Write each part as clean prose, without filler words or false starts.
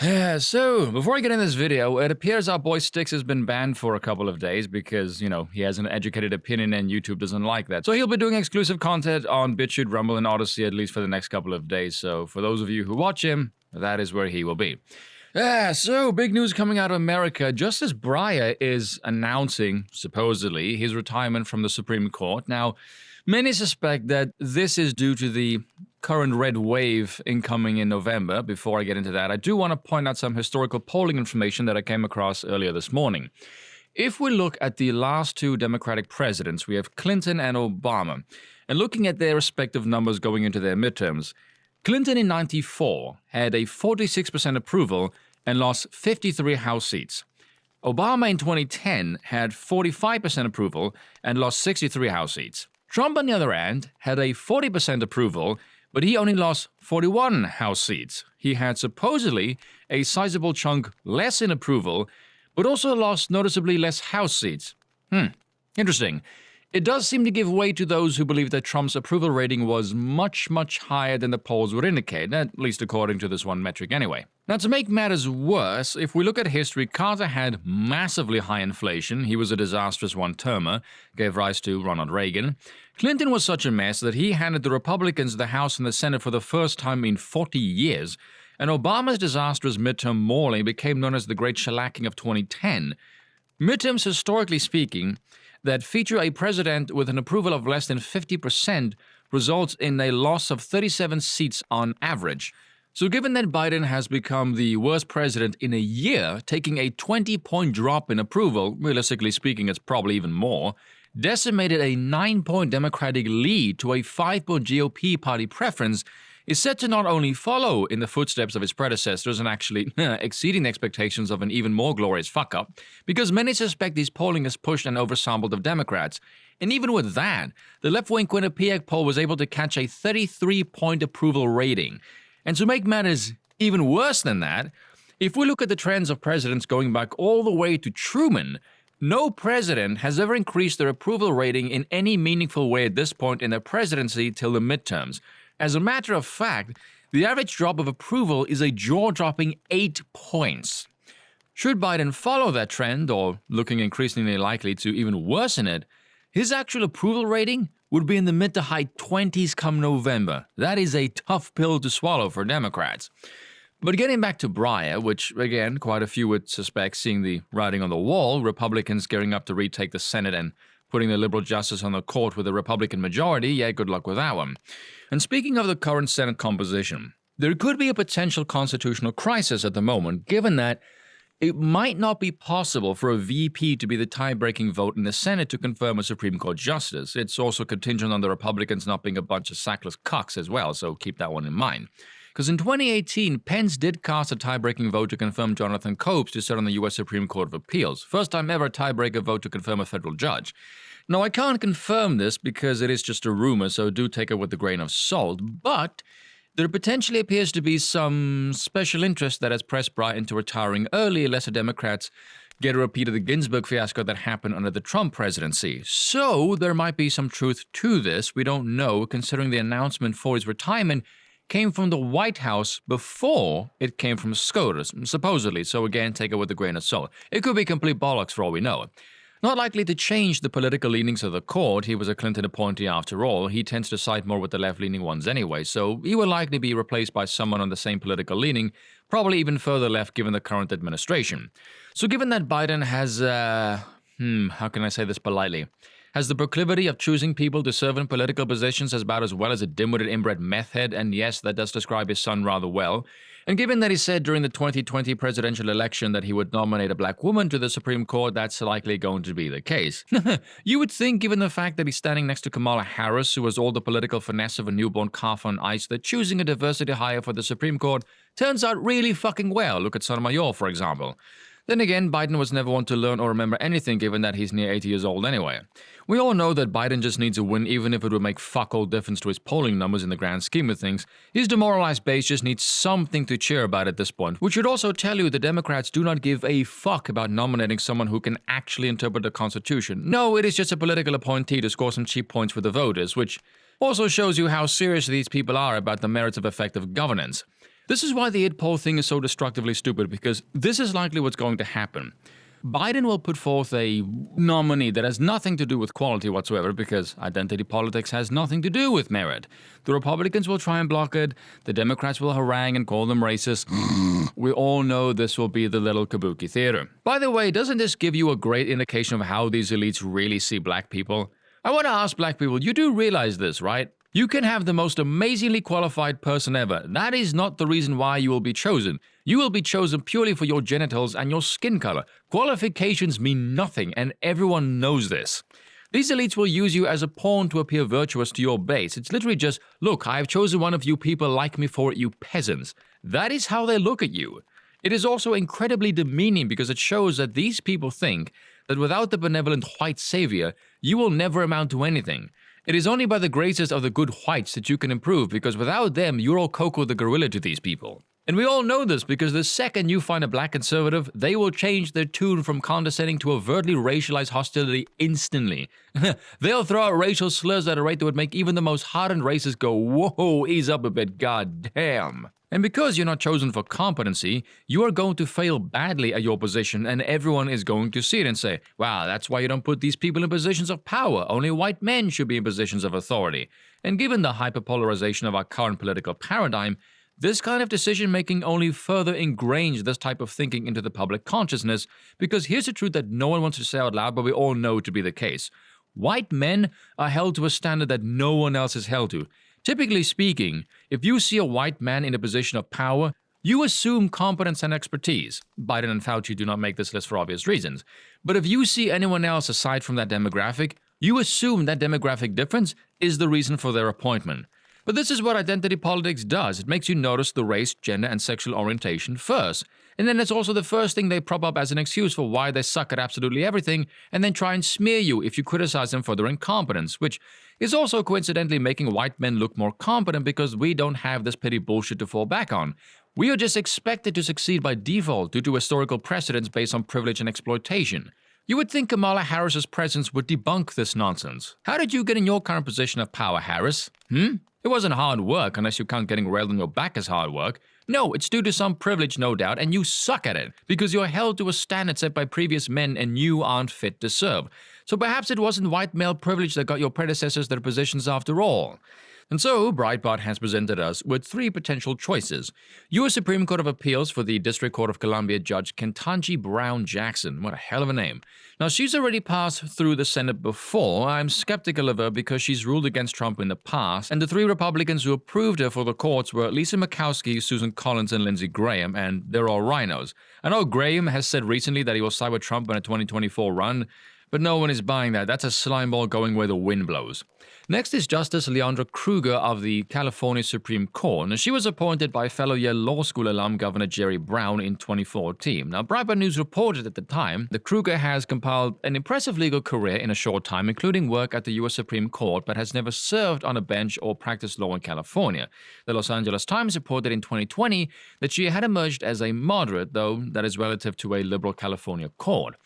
So, before I get in this video, it appears our boy Styx has been banned for a couple of days because, he has an educated opinion and YouTube doesn't like that. So he'll be doing exclusive content on BitChute, Rumble, and Odyssey at least for the next couple of days. So for those of you who watch him, that is where he will be. So big news coming out of America. Justice Breyer is announcing, supposedly, his retirement from the Supreme Court. Now, many suspect that this is due to the current red wave incoming in November. Before I get into that, I do want to point out some historical polling information that I came across earlier this morning. If we look at the last two Democratic presidents, we have Clinton and Obama, and looking at their respective numbers going into their midterms, Clinton in 94 had a 46% approval and lost 53 House seats. Obama in 2010 had 45% approval and lost 63 House seats. Trump, on the other hand, had a 40% approval, but he only lost 41 House seats. He had supposedly a sizable chunk less in approval, but also lost noticeably less House seats. Interesting. It does seem to give way to those who believe that Trump's approval rating was much, much higher than the polls would indicate, at least according to this one metric anyway. Now, to make matters worse, if we look at history, Carter had massively high inflation. He was a disastrous one-termer, gave rise to Ronald Reagan. Clinton was such a mess that he handed the Republicans the House and the Senate for the first time in 40 years, and Obama's disastrous midterm mauling became known as the Great Shellacking of 2010. Midterms, historically speaking, that feature a president with an approval of less than 50% results in a loss of 37 seats on average. So given that Biden has become the worst president in a year, taking a 20-point drop in approval, realistically speaking it's probably even more, decimated a 9-point Democratic lead to a 5-point GOP party preference, is set to not only follow in the footsteps of its predecessors and actually exceeding the expectations of an even more glorious fuck-up, because many suspect this polling has pushed and oversampled of Democrats. And even with that, the left-wing Quinnipiac poll was able to catch a 33-point approval rating. And to make matters even worse than that, if we look at the trends of presidents going back all the way to Truman, no president has ever increased their approval rating in any meaningful way at this point in their presidency till the midterms. As a matter of fact, the average drop of approval is a jaw-dropping 8 points. Should Biden follow that trend, or looking increasingly likely to even worsen it, his actual approval rating would be in the mid to high 20s come November. That is a tough pill to swallow for Democrats. But getting back to Breyer, which, again, quite a few would suspect seeing the writing on the wall, Republicans gearing up to retake the Senate and putting the liberal justice on the court with a Republican majority, yeah, good luck with that one. And speaking of the current Senate composition, there could be a potential constitutional crisis at the moment, given that it might not be possible for a VP to be the tie-breaking vote in the Senate to confirm a Supreme Court justice. It's also contingent on the Republicans not being a bunch of sackless cucks as well, so keep that one in mind. Because in 2018, Pence did cast a tie-breaking vote to confirm Jonathan Copes to sit on the U.S. Supreme Court of Appeals. First time ever a tie-breaker vote to confirm a federal judge. Now, I can't confirm this because it is just a rumor, so do take it with a grain of salt, but there potentially appears to be some special interest that has pressed Breyer into retiring early, unless the Democrats get a repeat of the Ginsburg fiasco that happened under the Trump presidency. So there might be some truth to this. We don't know, considering the announcement for his retirement came from the White House before it came from SCOTUS, supposedly, so again, take it with a grain of salt. It could be complete bollocks for all we know. Not likely to change the political leanings of the court. He was a Clinton appointee after all. He tends to side more with the left-leaning ones anyway, so he will likely be replaced by someone on the same political leaning, probably even further left given the current administration. So given that Biden has, how can I say this politely, has the proclivity of choosing people to serve in political positions about as well as a dim-witted inbred meth head, and yes, that does describe his son rather well. And given that he said during the 2020 presidential election that he would nominate a black woman to the Supreme Court, that's likely going to be the case. You would think, given the fact that he's standing next to Kamala Harris, who has all the political finesse of a newborn calf on ice, that choosing a diversity hire for the Supreme Court turns out really fucking well. Look at Sotomayor, for example. Then again, Biden was never one to learn or remember anything given that he's near 80 years old anyway. We all know that Biden just needs a win even if it would make fuck all difference to his polling numbers in the grand scheme of things. His demoralized base just needs something to cheer about at this point, which should also tell you the Democrats do not give a fuck about nominating someone who can actually interpret the Constitution. No, it is just a political appointee to score some cheap points with the voters, which also shows you how serious these people are about the merits of effective governance. This is why the 8 poll thing is so destructively stupid, because this is likely what's going to happen. Biden will put forth a nominee that has nothing to do with quality whatsoever, because identity politics has nothing to do with merit. The Republicans will try and block it. The Democrats will harangue and call them racist. We all know this will be the little kabuki theater. By the way, doesn't this give you a great indication of how these elites really see black people? I want to ask black people, you do realize this, right? You can have the most amazingly qualified person ever. That is not the reason why you will be chosen. You will be chosen purely for your genitals and your skin color. Qualifications mean nothing, and everyone knows this. These elites will use you as a pawn to appear virtuous to your base. It's literally just, look, I have chosen one of you people, like me for it, you peasants. That is how they look at you. It is also incredibly demeaning because it shows that these people think that without the benevolent white savior, you will never amount to anything. It is only by the graces of the good whites that you can improve, because without them, you're all Coco the gorilla to these people. And we all know this because the second you find a black conservative, they will change their tune from condescending to overtly racialized hostility instantly. They'll throw out racial slurs at a rate that would make even the most hardened racists go, whoa, ease up a bit, god damn. And because you're not chosen for competency, you are going to fail badly at your position, and everyone is going to see it and say, wow, that's why you don't put these people in positions of power. Only white men should be in positions of authority. And given the hyperpolarization of our current political paradigm, this kind of decision-making only further ingrains this type of thinking into the public consciousness, because here's the truth that no one wants to say out loud, but we all know to be the case. White men are held to a standard that no one else is held to. Typically speaking, if you see a white man in a position of power, you assume competence and expertise. Biden and Fauci do not make this list for obvious reasons. But if you see anyone else aside from that demographic, you assume that demographic difference is the reason for their appointment. But this is what identity politics does. It makes you notice the race, gender, and sexual orientation first. And then it's also the first thing they prop up as an excuse for why they suck at absolutely everything, and then try and smear you if you criticize them for their incompetence, which is also coincidentally making white men look more competent because we don't have this petty bullshit to fall back on. We are just expected to succeed by default due to historical precedents based on privilege and exploitation. You would think Kamala Harris's presence would debunk this nonsense. How did you get in your current position of power, Harris? It wasn't hard work, unless you count getting railed on your back as hard work. No, it's due to some privilege, no doubt, and you suck at it, because you're held to a standard set by previous men and you aren't fit to serve. So perhaps it wasn't white male privilege that got your predecessors their positions after all. And so, Breitbart has presented us with 3 potential choices. U.S. Supreme Court of Appeals for the District Court of Columbia Judge Ketanji Brown Jackson. What a hell of a name. Now, she's already passed through the Senate before. I'm skeptical of her because she's ruled against Trump in the past, and the 3 Republicans who approved her for the courts were Lisa Murkowski, Susan Collins, and Lindsey Graham, and they're all rhinos. I know Graham has said recently that he will side with Trump in a 2024 run, but no one is buying that. That's a slime ball going where the wind blows. Next is Justice Leandra Kruger of the California Supreme Court. Now, she was appointed by fellow Yale Law School alum Governor Jerry Brown in 2014. Now, Breitbart News reported at the time that Kruger has compiled an impressive legal career in a short time, including work at the U.S. Supreme Court, but has never served on a bench or practiced law in California. The Los Angeles Times reported in 2020 that she had emerged as a moderate, though that is relative to a liberal California court.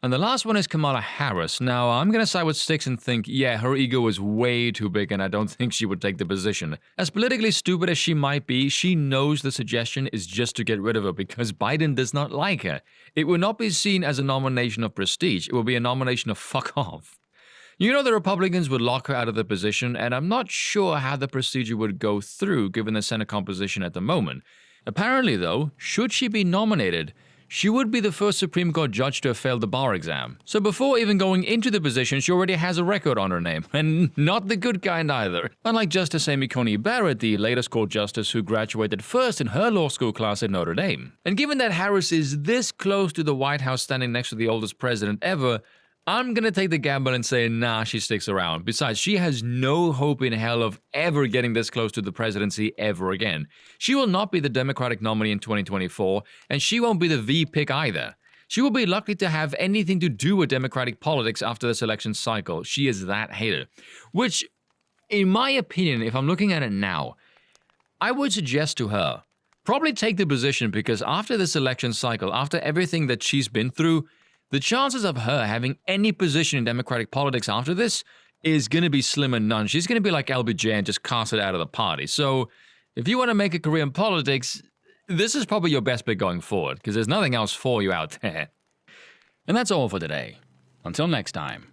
And the last one is Kamala Harris. Now, I'm going to side with Sticks and think, yeah, her ego is way too big and I don't think she would take the position. As politically stupid as she might be, she knows the suggestion is just to get rid of her because Biden does not like her. It will not be seen as a nomination of prestige. It will be a nomination of fuck off. You know the Republicans would lock her out of the position, and I'm not sure how the procedure would go through given the Senate composition at the moment. Apparently, though, should she be nominated, she would be the first Supreme Court judge to have failed the bar exam. So before even going into the position, she already has a record on her name, and not the good kind either. Unlike Justice Amy Coney Barrett, the latest court justice who graduated first in her law school class at Notre Dame. And given that Harris is this close to the White House standing next to the oldest president ever, I'm gonna take the gamble and say, nah, she sticks around. Besides, she has no hope in hell of ever getting this close to the presidency ever again. She will not be the Democratic nominee in 2024, and she won't be the V pick either. She will be lucky to have anything to do with Democratic politics after this election cycle. She is that hated. Which, in my opinion, if I'm looking at it now, I would suggest to her, probably take the position because after this election cycle, after everything that she's been through, the chances of her having any position in Democratic politics after this is going to be slim and none. She's going to be like LBJ and just cast it out of the party. So if you want to make a career in politics, this is probably your best bet going forward, because there's nothing else for you out there. And that's all for today. Until next time.